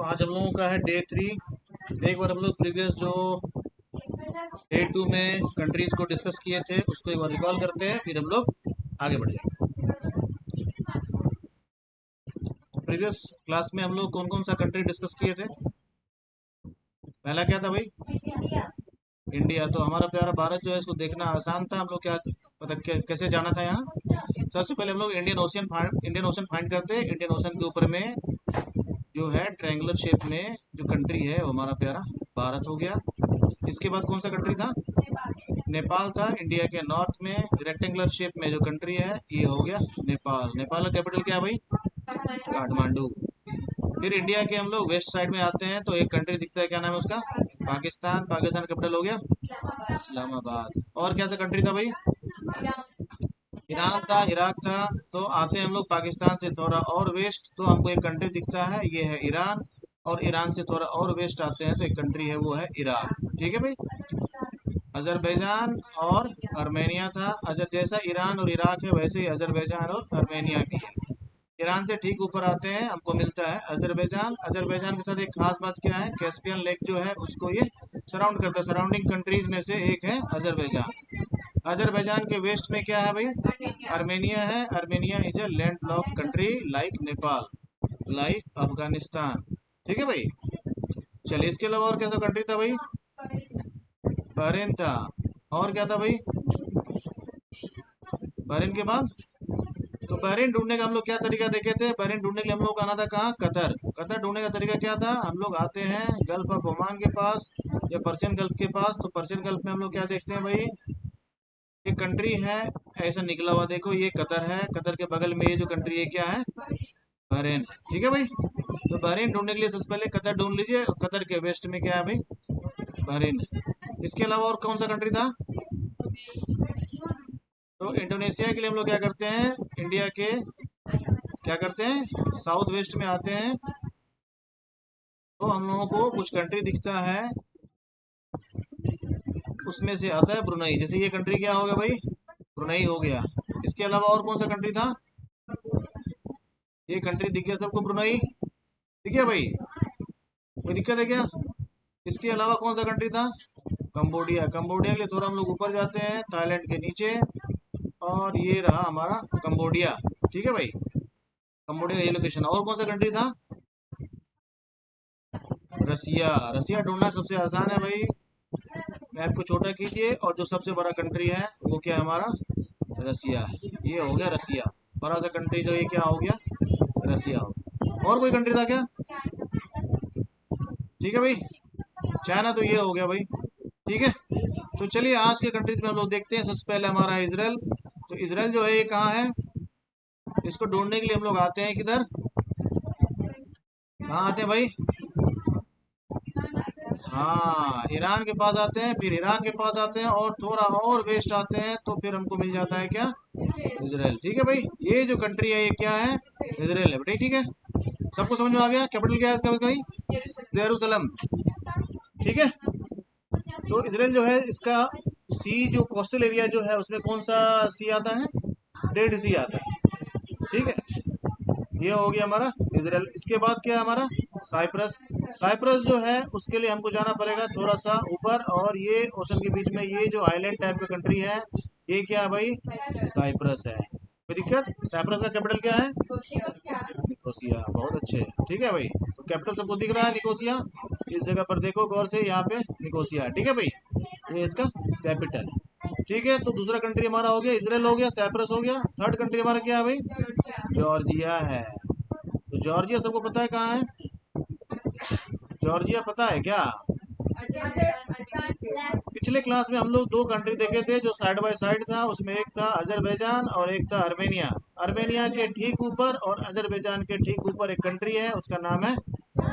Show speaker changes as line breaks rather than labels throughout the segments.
आज हम लोगों का है डे 3। एक बार हम लोग प्रीवियस जो डे 2 में कंट्रीज को डिस्कस किए थे उसको एक बार रिकॉल करते हैं, फिर हम लोग आगे बढ़ जाएंगे। प्रीवियस क्लास में हम लोग कौन कौन सा कंट्री डिस्कस किए थे? पहला क्या था भाई? इंडिया। तो हमारा प्यारा भारत जो है इसको देखना आसान था। हम लोग क्या मतलब कैसे जाना था यहाँ? सबसे पहले हम लोग इंडियन ओशन फाइंड करते हैं। इंडियन ओशन के ऊपर में जो है ट्रायंगुलर शेप में जो कंट्री है वो हमारा प्यारा भारत हो गया। इसके बाद कौन सा कंट्री था? नेपाल था। इंडिया के नॉर्थ में रेक्टेंगुलर शेप में जो कंट्री है ये हो गया नेपाल। नेपाल का कैपिटल क्या है भाई? काठमांडू। फिर इंडिया के हम लोग वेस्ट साइड में आते हैं तो एक कंट्री दिखता है, क्या नाम है उसका? पाकिस्तान। पाकिस्तान कैपिटल हो गया इस्लामाबाद। और क्या सा कंट्री था भाई? ईरान था, इराक था। तो आते हैं हम लोग पाकिस्तान से थोड़ा और वेस्ट तो हमको एक कंट्री दिखता है, ये है ईरान। और ईरान से थोड़ा और वेस्ट आते हैं तो एक कंट्री है वो है इराक। ठीक है भाई। अजरबैजान और आर्मेनिया था। अजर जैसा ईरान और इराक है वैसे ही अजरबैजान और आर्मेनिया भी है। ईरान से ठीक ऊपर आते हैं हमको मिलता है अजरबैजान। अजरबैजान के साथ एक खास बात क्या है, कैस्पियन लेक जो है उसको ये सराउंड करता है। सराउंडिंग कंट्रीज में से एक है अजरबैजान। अजरबैजान के वेस्ट में क्या है भाई? आर्मेनिया है। Armenia is a land lock country like Nepal, like Afghanistan. ठीक है भाई। चलिए, इसके अलावा और कैसा कंट्री था भाई? बहरीन था। और क्या था भाई बहरीन के बाद? तो बहरीन ढूंढने का हम लोग क्या तरीका देखे थे? बहरीन ढूंढने के लिए हम लोग आना था कहाँ? कतर। कतर ढूंढने का तरीका क्या था? हम लोग आते हैं गल्फ ऑफ ओमान के पास या पर्शियन गल्फ के पास। तो पर्शियन गल्फ में हम लोग क्या देखते हैं भाई? एक कंट्री है ऐसा निकला हुआ, देखो ये कतर है। कतर के बगल में ये जो कंट्री है क्या है? बहरीन। ठीक है भाई। तो बहरीन ढूंढने के लिए सबसे पहले कतर ढूंढ लीजिए। कतर के वेस्ट में क्या है भाई? बहरीन। इसके अलावा और कौन सा कंट्री था? तो इंडोनेशिया के लिए हम लोग क्या करते हैं? इंडिया के क्या करते हैं? साउथ वेस्ट में आते हैं तो हम लोगों को कुछ कंट्री दिखता है, उसमें से आता है ब्रुनई। जैसे ये कंट्री क्या हो गया भाई? ब्रुनई हो गया। इसके अलावा और कौन सा कंट्री था? ये कंट्री दिख गया सबको, ब्रुनई दिख गया भाई। कोई दिक्कत है क्या? इसके अलावा कौन सा कंट्री था? कंबोडिया। कंबोडिया के लिए थोड़ा हम लोग ऊपर जाते हैं, थाईलैंड के नीचे। और ये रहा हमारा कंबोडिया। ठीक है भाई। कंबोडिया का ये लोकेशन। और कौन सा कंट्री था? रसिया। रसिया ढूंढना सबसे आसान है भाई। मैप को छोटा कीजिए और जो सबसे बड़ा कंट्री है वो क्या है हमारा? रसिया। ये हो गया रसिया। बड़ा सा कंट्री जो ये क्या हो गया? रसिया हो गया। और कोई कंट्री था क्या? ठीक है भाई। चाइना तो ये हो गया भाई। ठीक है। तो चलिए आज के कंट्रीज में हम लोग देखते हैं। सबसे पहले हमारा है इसराइल। तो इसराइल जो है ये कहाँ है? इसको ढूंढने के लिए हम लोग आते हैं किधर? कहाँ आते हैं भाई? हाँ, ईरान के पास आते हैं, फिर इराक के पास आते हैं और थोड़ा और वेस्ट आते हैं तो फिर हमको मिल जाता है क्या? इसराइल। ठीक है भाई। ये जो कंट्री है ये क्या है? इसराइल है बेटा। ठीक है। सबको समझ में आ गया? कैपिटल क्या है इसका भाई? जेरूसलम। ठीक है। तो इसराइल जो है इसका सी जो कोस्टल एरिया जो है उसमें कौन सा सी आता है? रेड सी आता है। ठीक है। ये हो गया हमारा इसराइल। इसके बाद क्या है हमारा? साइप्रस। साइप्रस जो है उसके लिए हमको जाना पड़ेगा थोड़ा सा ऊपर, और ये ओशन के बीच में ये जो आइलैंड टाइप का कंट्री है ये क्या है भाई? साइप्रस है। कोई दिक्कत? साइप्रस का कैपिटल क्या है? निकोसिया। बहुत अच्छे। ठीक है भाई। तो कैपिटल सबको दिख रहा है निकोसिया। इस जगह पर देखो गौर से, यहाँ पे निकोसिया है। ठीक है भाई। ये इसका कैपिटल है। ठीक है। तो दूसरा कंट्री हमारा हो गया इसराइल, हो गया साइप्रस हो गया। थर्ड कंट्री हमारा क्या है भाई? जॉर्जिया है। तो जॉर्जिया सबको पता है कहाँ है? जॉर्जिया पता है क्या? पिछले क्लास में हम लोग दो कंट्री देखे थे जो साइड बाय साइड था। उसमें एक था अजरबैजान और एक था आर्मेनिया। आर्मेनिया के ठीक ऊपर और अजरबैजान के ठीक ऊपर एक कंट्री है, उसका नाम है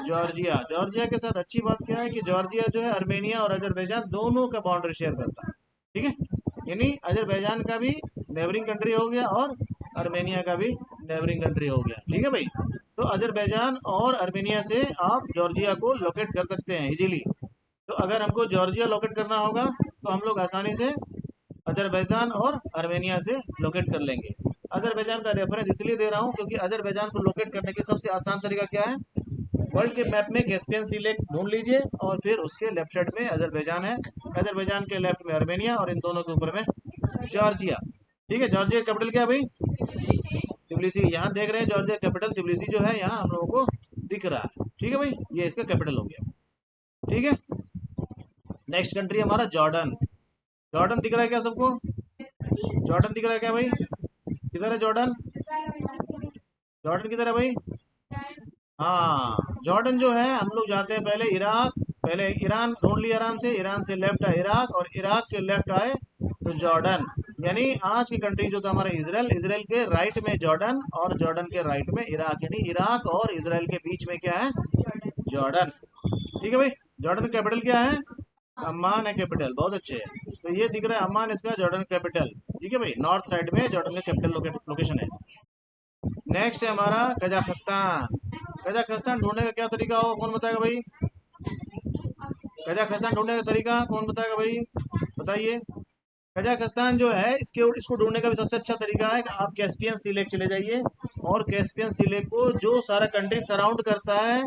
जॉर्जिया। जॉर्जिया के साथ अच्छी बात क्या है कि जॉर्जिया जो है आर्मेनिया और अजरबैजान दोनों का बाउंड्री शेयर करता है। ठीक है। यानी अजरबैजान का भी नेबरिंग कंट्री हो गया और आर्मेनिया का भी नेबरिंग कंट्री हो गया। ठीक है भाई। तो अजरबैजान और आर्मेनिया से आप जॉर्जिया को लोकेट कर सकते हैं इजीली। तो अगर हमको जॉर्जिया लोकेट करना होगा तो हम लोग आसानी से अजरबैजान और आर्मेनिया से लोकेट कर लेंगे। अजरबैजान का रेफरेंस इसलिए दे रहा हूँ क्योंकि अजरबैजान को लोकेट करने के सबसे आसान तरीका क्या है? वर्ल्ड के मैप में कैस्पियन सी लेक ढूंढ लीजिए और फिर उसके लेफ्ट साइड में अजरबैजान है, अजरबैजान के लेफ्ट में आर्मेनिया और इन दोनों के ऊपर में जॉर्जिया। ठीक है, जॉर्जिया कैपिटल क्या है भाई? ट्बिलिसी। यहाँ देख रहे हैं जॉर्जिया कैपिटल ट्बिलिसी जो है, यहाँ हम लोगों को दिख रहा है। ठीक है भाई, ये इसका कैपिटल हो गया। ठीक है, नेक्स्ट कंट्री हमारा जॉर्डन। जॉर्डन दिख रहा है क्या सबको? जॉर्डन दिख रहा है क्या भाई? किधर है जॉर्डन? जॉर्डन किधर है भाई? हाँ, जॉर्डन जो है हम लोग जाते हैं पहले इराक, पहले ईरान ढूंढ लिया आराम से, ईरान से लेफ्ट आए इराक और इराक के लेफ्ट आए तो जॉर्डन। यानी आज की कंट्री जो था हमारा इसराइल, इसराइल के राइट में जॉर्डन और जॉर्डन के राइट में इराक, यानी इराक और इसराइल के बीच में क्या है? जॉर्डन। ठीक है भाई, जॉर्डन कैपिटल क्या है? अम्मान है कैपिटल, बहुत अच्छे है। तो ये दिख रहा है अम्मान इसका जॉर्डन कैपिटल। ठीक है भाई, नॉर्थ साइड में जॉर्डन का कैपिटल लोकेशन है। नेक्स्ट है हमारा कजाकिस्तान। कजाकिस्तान ढूंढने का क्या तरीका हो, कौन बताएगा भाई? कजाकिस्तान ढूंढने का तरीका कौन बताएगा भाई? बताइए। कजाकिस्तान जो है इसको ढूंढने का भी सबसे अच्छा तरीका है कि आप कैस्पियन सी लेक चले जाइए और कैस्पियन सी लेक को जो सारा कंट्री सराउंड करता है,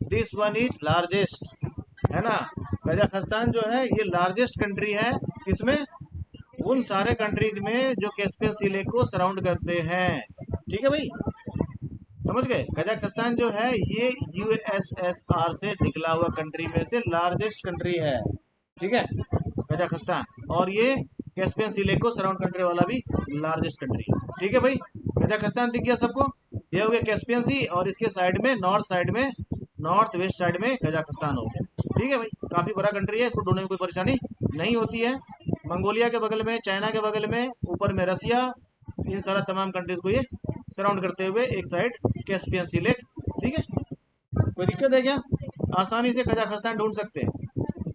दिस वन इज लार्जेस्ट, है ना। कजाकिस्तान जो है ये लार्जेस्ट कंट्री है, किसमें? उन सारे कंट्रीज में जो कैस्पियन सी लेक को सराउंड करते हैं। ठीक है भाई, समझ गए। कजाकिस्तान जो है ये यूएसएसआर से निकला हुआ कंट्री में से लार्जेस्ट कंट्री है। ठीक है, कजाकिस्तान, और ये कैस्पियन सी लेक को सराउंड कंट्री वाला भी लार्जेस्ट कंट्री है। ठीक है भाई, कजाकिस्तान दिख गया सबको। ये हो गया कैस्पियन सी और इसके साइड में नॉर्थ साइड में, नॉर्थ वेस्ट साइड में कजाकिस्तान हो गया। ठीक है भाई, काफी बड़ा कंट्री है, इसको ढूंढने में कोई परेशानी नहीं होती है। मंगोलिया के बगल में, चाइना के बगल में, ऊपर में रसिया, इन सारा तमाम कंट्रीज को ये सराउंड करते हुए एक साइड कैस्पियन सी लेक। ठीक है, कोई दिक्कत है क्या? आसानी से कजाकिस्तान ढूंढ सकते हैं।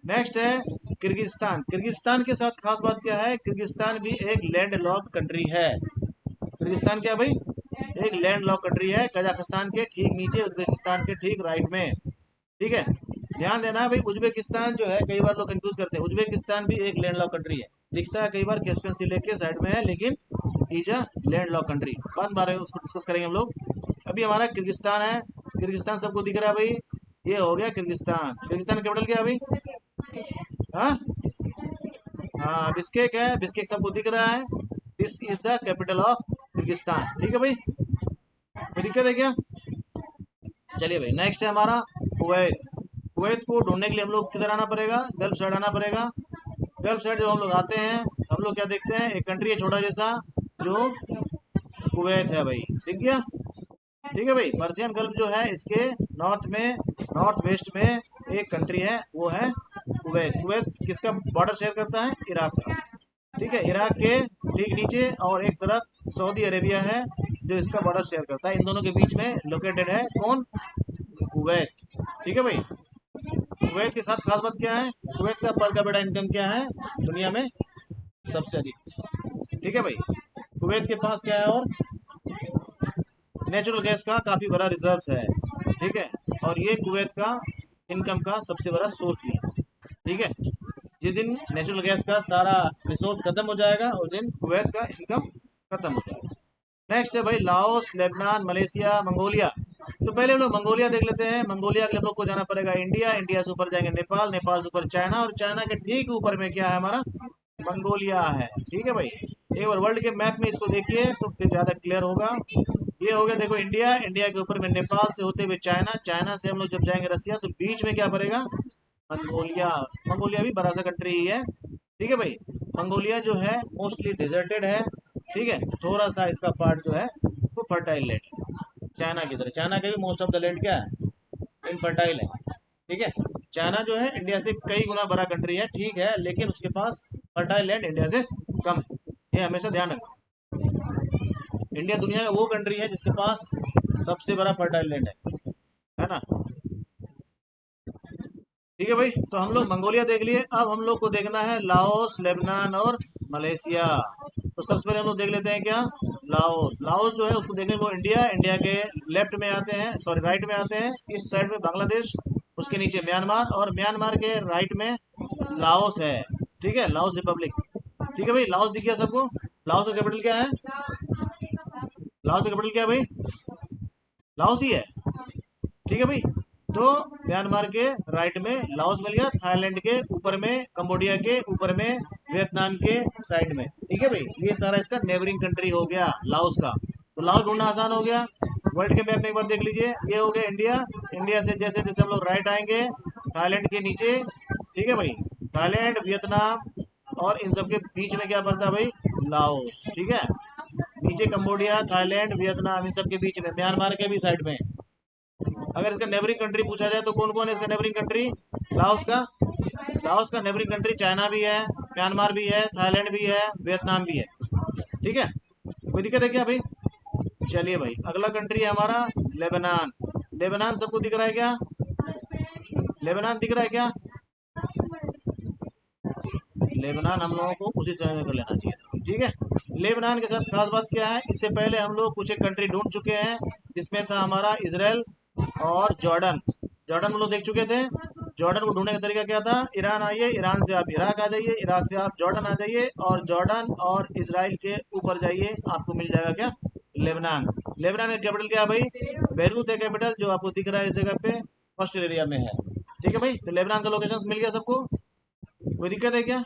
नेक्स्ट है किर्गिस्तान। किर्गिस्तान के साथ खास बात क्या है? किर्गिस्तान भी एक लैंड लॉक कंट्री है। किर्गिस्तान क्या भाई? एक लैंड लॉक कंट्री है, कजाकिस्तान के ठीक नीचे, उज्बेकिस्तान के ठीक राइट में। ठीक है, ध्यान देना भाई, उज्बेकिस्तान जो है कई बार लोग कंफ्यूज करते हैं, उज्बेकिस्तान भी एक लैंड लॉक कंट्री है। दिखता है कई बार कैस्पियन सी लेक के साइड में है, लेकिन is a land lock country. बाद बारे में उसको डिस्कस करेंगे हम लोग। अभी हमारा किर्गिस्तान है। किर्गिस्तान सबको दिख रहा है भाई, ये हो गया किर्गिस्तान। किर्गिस्तान का कैपिटल क्या है भाई? हाँ हाँ, बिस्केक है, बिस्केक सबको दिख रहा है। This is the capital of Kyrgyzstan. ठीक है भाई, कोई दिक्कत है क्या? चलिए भाई, नेक्स्ट है हमारा कुवैत। कुवैत को ढूंढने के लिए हम लोग किधर आना पड़ेगा? गल्फ साइड आना पड़ेगा। गल्फ साइड जब हम लोग आते हैं, हम लोग क्या देखते हैं? एक कंट्री है छोटा जैसा, जो कुवैत है भाई, ठीक गया। ठीक है भाई, पर्शियन गल्फ जो है इसके नॉर्थ में, नॉर्थ वेस्ट में एक कंट्री है, वो है कुवैत। कुवैत किसका बॉर्डर शेयर करता है? इराक का। ठीक है, इराक के ठीक नीचे और एक तरफ सऊदी अरेबिया है जो इसका बॉर्डर शेयर करता है। इन दोनों के बीच में लोकेटेड है कौन? कुवैत। ठीक है भाई, कुवैत के साथ खास बात क्या है? कुवैत का पर कैपिटा इनकम क्या है दुनिया में? सबसे अधिक। ठीक है भाई, कुवैत के पास क्या है? और नेचुरल गैस का काफ़ी बड़ा रिजर्व्स है। ठीक है, और ये कुवैत का इनकम का सबसे बड़ा सोर्स भी है। ठीक है, जिस दिन नेचुरल गैस का सारा रिसोर्स खत्म हो जाएगा उस दिन कुवैत का इनकम खत्म हो जाएगा। नेक्स्ट है भाई लाओस, लेबनान, मलेशिया, मंगोलिया। तो पहले हम लोग मंगोलिया देख लेते हैं। मंगोलिया के लिए हम लोग को जाना पड़ेगा इंडिया, इंडिया से ऊपर जाएंगे नेपाल, नेपाल से ऊपर चाइना, और चाइना के ठीक ऊपर में क्या है? हमारा मंगोलिया है। ठीक है भाई, एक बार वर्ल्ड के मैप में इसको देखिए तो फिर ज़्यादा क्लियर होगा। ये हो गया देखो इंडिया, इंडिया के ऊपर में नेपाल से होते हुए चाइना, चाइना से हम लोग जब जाएंगे रसिया, तो बीच में क्या पड़ेगा? मंगोलिया। मंगोलिया भी बड़ा सा कंट्री ही है। ठीक है भाई, मंगोलिया जो है मोस्टली डिजर्टेड है। ठीक है, थोड़ा सा इसका पार्ट जो है वो फर्टाइल लैंड है, चाइना की तरह। चाइना के भी मोस्ट ऑफ द लैंड क्या है? इनफर्टाइल है। ठीक है, चाइना जो है इंडिया से कई गुना बड़ा कंट्री है, ठीक है, लेकिन उसके पास फर्टाइल लैंड इंडिया से कम है। ये हमेशा ध्यान रखना। इंडिया दुनिया का वो कंट्री है जिसके पास सबसे बड़ा फर्टाइल लैंड है ना। ठीक है भाई, तो हम लोग मंगोलिया देख लिए। अब हम लोग को देखना है लाओस, लेबनान और मलेशिया। तो सबसे पहले हम लोग देख लेते हैं क्या? लाओस। लाओस जो है उसको देखने को इंडिया, इंडिया के लेफ्ट में आते हैं, सॉरी राइट में आते हैं, ईस्ट साइड में बांग्लादेश, उसके नीचे म्यांमार, और म्यांमार के राइट में लाओस है। ठीक है, लाओस रिपब्लिक। ठीक है भाई, लाओस दिख गया सबको। लाओस का कैपिटल क्या है? लाओस का कैपिटल क्या है भाई? लाओस ही है। ठीक है भाई, तो म्यांमार के राइट में लाओस मिल गया, थाईलैंड के ऊपर में, कंबोडिया के ऊपर में, वियतनाम के साइड में। ठीक है भाई, ये सारा इसका नेबरिंग कंट्री हो गया लाओस का। तो लाओस ढूंढना आसान हो गया। वर्ल्ड के मैप में एक बार देख लीजिए, ये हो गया इंडिया। इंडिया से जैसे जैसे हम लोग राइट आएंगे, थाईलैंड के नीचे, ठीक है भाई, थाईलैंड, वियतनाम और इन सब के बीच में क्या पड़ता है भाई, लाओस। ठीक है, नीचे कंबोडिया, थाईलैंड, वियतनाम, इन सब के बीच में, म्यांमार के भी साइड में। अगर इसका नेबरिंग कंट्री पूछा जाए तो कौन कौन है इसका नेबरिंग कंट्री, लाओस का, लाओस का नेबरिंग कंट्री चाइना भी है, म्यांमार भी है, थाईलैंड भी है, वियतनाम भी है। ठीक है, कोई दिक्कत है क्या भाई? चलिए भाई, अगला कंट्री है हमारा लेबनान। लेबनान सबको दिख रहा है क्या? लेबनान दिख रहा है क्या? लेबनान हम लोगों को उसी समय में कर लेना चाहिए। ठीक है, लेबनान के साथ खास बात क्या है, इससे पहले हम लोग कुछ एक कंट्री ढूंढ चुके हैं, जिसमें था हमारा इसराइल और जॉर्डन। जॉर्डन हम लोग देख चुके थे। जॉर्डन को ढूंढने का तरीका क्या था, ईरान आइए, ईरान से आप इराक आ जाइए, इराक से आप जॉर्डन आ जाइए, और जॉर्डन और इसराइल के ऊपर जाइए, आपको मिल जाएगा क्या, लेबनान। लेबनान का कैपिटल क्या है भाई, बेरूत है कैपिटल, जो आपको दिख रहा है इस जगह पे, कोस्टल एरिया में है। ठीक है भाई, तो लेबनान का लोकेशन मिल गया सबको, कोई दिक्कत है क्या?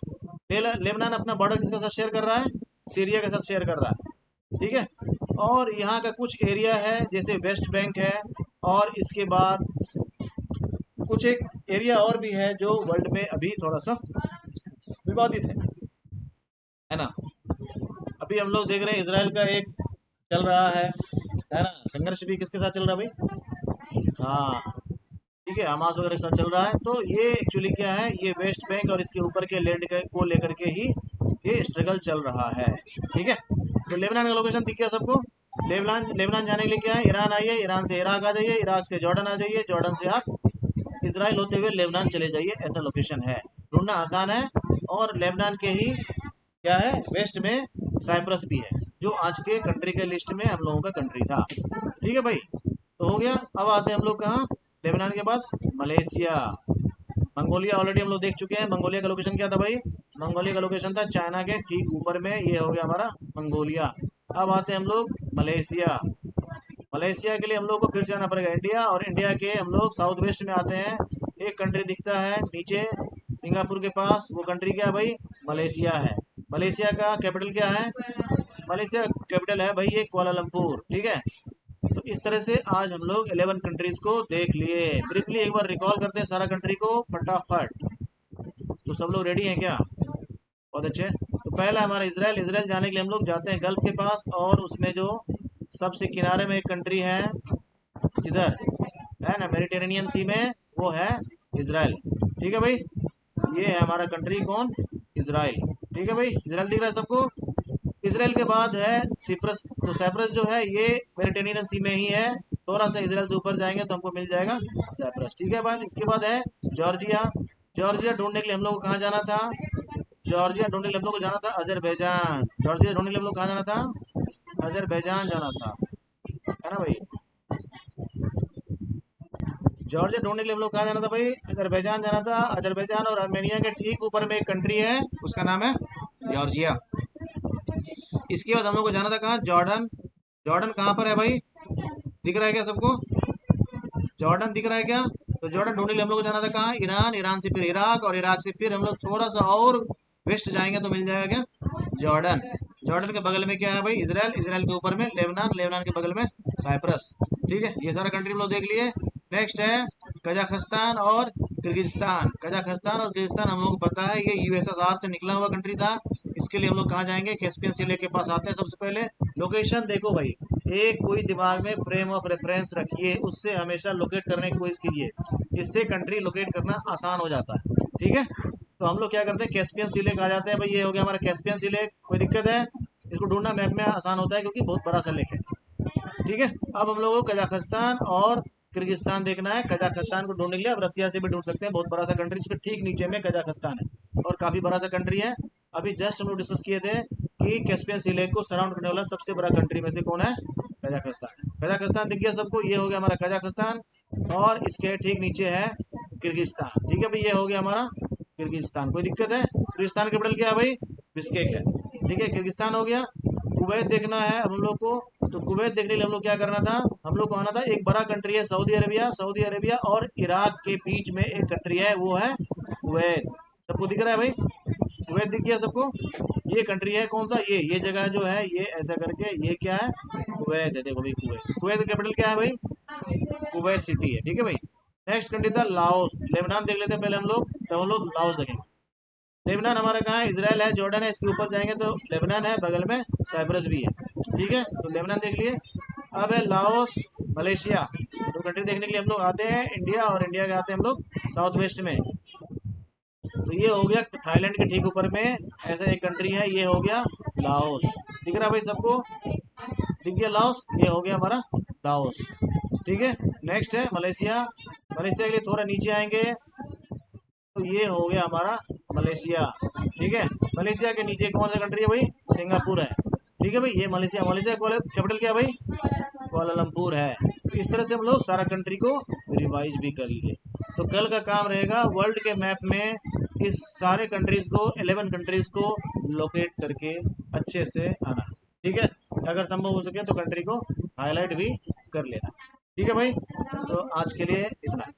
लेबनान अपना बॉर्डर किसके साथ शेयर कर रहा है, सीरिया के साथ शेयर कर रहा है। ठीक है, और यहाँ का कुछ एरिया है जैसे वेस्ट बैंक है, और इसके बाद कुछ एक एरिया और भी है जो वर्ल्ड में अभी थोड़ा सा विवादित है ना। अभी हम लोग देख रहे हैं इसराइल का एक चल रहा है ना, संघर्ष भी किसके साथ चल रहा है भाई, हाँ, ठीक है, हमास वगैरह के साथ चल रहा है। तो ये एक्चुअली क्या है, ये वेस्ट बैंक और इसके ऊपर के लैंड को लेकर के ही ये स्ट्रगल चल रहा है। ठीक है, तो लेबनान का लोकेशन दिख गया सबको। लेबनान, लेबनान जाने के लिए क्या है, ईरान आइए, ईरान से इराक आ जाइए, इराक से जॉर्डन आ जाइए, जॉर्डन से आप इसराइल होते हुए लेबनान चले जाइए, ऐसा लोकेशन है, ढूंढना आसान है। और लेबनान के ही क्या है, वेस्ट में साइप्रस भी है, जो आज के कंट्री के लिस्ट में हम लोगों का कंट्री था। ठीक है भाई, तो हो गया। अब आते हैं हम लोग कहाँ, लेबनान के बाद मलेशिया। मंगोलिया ऑलरेडी हम लोग देख चुके हैं। मंगोलिया का लोकेशन क्या था भाई, मंगोलिया का लोकेशन था चाइना के ठीक ऊपर में, ये हो गया हमारा मंगोलिया। अब आते हैं हम लोग मलेशिया। मलेशिया के लिए हम लोग को फिर से आना पड़ेगा इंडिया, और इंडिया के हम लोग साउथ वेस्ट में आते हैं। एक कंट्री दिखता है नीचे सिंगापुर के पास, वो कंट्री क्या है भाई, मलेशिया है। मलेशिया का कैपिटल क्या है, मलेशिया कैपिटल है भाई ये कुआलालंपुर। ठीक है, तो इस तरह से आज हम लोग 11 कंट्रीज को देख लिए। ब्रीफली एक बार रिकॉल करते हैं सारा कंट्री को फटाफट। तो सब लोग रेडी हैं क्या? बहुत अच्छे। तो पहला हमारा इसराइल। इसराइल जाने के लिए हम लोग जाते हैं गल्फ के पास, और उसमें जो सबसे किनारे में एक कंट्री है, इधर है ना, मेडिटेरेनियन सी में, वो है इसराइल। ठीक है भाई, ये है हमारा कंट्री कौन, इसराइल। ठीक है भाई, इसराइल दिख रहा है सबको। इसराइल के बाद है सिप्रस। तो साइप्रस जो है ये मेडिटेरेनियन सी में ही है, थोड़ा सा इसराइल से ऊपर जाएंगे तो हमको मिल जाएगा साइप्रस। ठीक है, बाद इसके बाद है जॉर्जिया। जॉर्जिया ढूंढने के लिए हम लोग को कहाँ जाना था, जॉर्जिया ढूंढने के लिए हम लोग को जाना था अजरबैजान। जॉर्जिया ढूंढने के लिए हम लोग कहाँ जाना था, अजरबैजान जाना था, है ना भाई। जॉर्जिया ढूंढने के लिए हम लोग कहाँ जाना था भाई, अजरबैजान जाना था। अजरबैजान और आर्मेनिया के ठीक ऊपर में एक कंट्री है, उसका नाम है जॉर्जिया। इसके बाद हम लोग को जाना था कहाँ, जॉर्डन। जॉर्डन कहाँ पर है भाई, दिख रहा है क्या सबको, जॉर्डन दिख रहा है क्या? तो जॉर्डन ढूंढने के लिए हम लोग को जाना था कहाँ, ईरान। ईरान से फिर इराक, और इराक से फिर हम लोग थोड़ा सा और वेस्ट जाएंगे तो मिल जाएगा क्या, जॉर्डन। जॉर्डन के बगल में क्या है भाई, इसराइल। इसराइल के ऊपर में लेबनान। लेबनान के बगल में साइप्रस। ठीक है, ये सारा कंट्री हम लोग देख लिए। नेक्स्ट है कजाकिस्तान और किर्गिस्तान। कजाकिस्तान और किर्गिस्तान हम लोग को पता है, ये यूएसएसआर से निकला हुआ कंट्री था। इसके लिए हम लोग कहाँ जाएंगे, कैस्पियन सी लेक के पास आते हैं सबसे पहले। लोकेशन देखो भाई, एक कोई दिमाग में फ्रेम ऑफ रेफरेंस रखिए, उससे हमेशा लोकेट करने की कोशिश कीजिए, इससे कंट्री लोकेट करना आसान हो जाता है। ठीक है, तो हम लोग क्या करते हैं, कैस्पियन सी लेक आ जाते हैं भाई, ये हो गया हमारा कैस्पियन सी लेक। कोई दिक्कत है, इसको ढूंढना मैप में आसान होता है क्योंकि बहुत बड़ा सा लेक है। ठीक है, अब हम लोगों को कजाकिस्तान और किर्गिस्तान देखना है। कजाकिस्तान को ढूंढने के लिए अब रसिया से भी ढूंढ सकते हैं, बहुत बड़ा सा कंट्री, उसके ठीक नीचे में कजाकिस्तान है और काफी बड़ा सा कंट्री है। अभी जस्ट हम लोग डिस्कस किए थे कि कैस्पियन सी लेक को सराउंड करने वाला सबसे बड़ा कंट्री में से कौन है, कजाकिस्तान। कजाकिस्तान दिख गया सबको, ये हो गया हमारा कजाकिस्तान, और इसके ठीक नीचे है किर्गिस्तान। ठीक है भाई, ये हो गया हमारा किर्गिस्तान। कोई दिक्कत है? किर्गिस्तान कैपिटल क्या है भाई, बिश्केक है। ठीक है, किर्गिस्तान हो गया। कुवैत देखना है अब हम लोग को, तो कुवैत देखने के लिए हम लोग क्या करना था, हम लोग को आना था, एक बड़ा कंट्री है सऊदी अरेबिया, सऊदी अरेबिया और इराक के बीच में एक कंट्री है, वो है कुवैत। सबको दिख रहा है भाई? कुवैत दिख गया सबको? ये कंट्री है कौन सा, ये जगह जो है, ये ऐसा करके, ये क्या है, कुवैत है। देखो भाई, कुवैत, कुवैत का कैपिटल क्या है भाई? कुवैत सिटी है, ठीक है भाई। नेक्स्ट कंट्री था लाओस। लेबनान देख लेते हैं पहले हम लोग, तब हम लोग लाओस देखेंगे। लेबनान हमारा कहाँ है? इसराइल है, जॉर्डन है, इसके ऊपर जाएंगे तो लेबनान है, बगल में साइप्रस भी है, ठीक है। तो लेबनान देख लिए। अब है लाओस, मलेशिया। दो कंट्री देखने के लिए हम लोग आते हैं इंडिया, और इंडिया के आते हैं हम लोग साउथ वेस्ट में। तो ये हो गया थाईलैंड के ठीक ऊपर में, ऐसा एक कंट्री है, ये हो गया लाओस। दिख रहा है भाई सबको? दिख गया लाओस, ये हो गया हमारा लाओस, ठीक है। नेक्स्ट है मलेशिया। मलेशिया के लिए थोड़ा नीचे आएंगे तो ये हो गया हमारा मलेशिया, ठीक है। मलेशिया के नीचे कौन सा कंट्री है भाई? सिंगापुर है, ठीक है भाई। ये मलेशिया, मलेशिया का कैपिटल क्या है भाई? कुआलालंपुर है। तो इस तरह से हम लोग सारा कंट्री को रिवाइज भी कर लिए। तो कल का काम रहेगा वर्ल्ड के मैप में इस सारे कंट्रीज को, 11 कंट्रीज को लोकेट करके अच्छे से आना, ठीक है। अगर संभव हो सके तो कंट्री को हाईलाइट भी कर लेना, ठीक है भाई। तो आज के लिए इतना।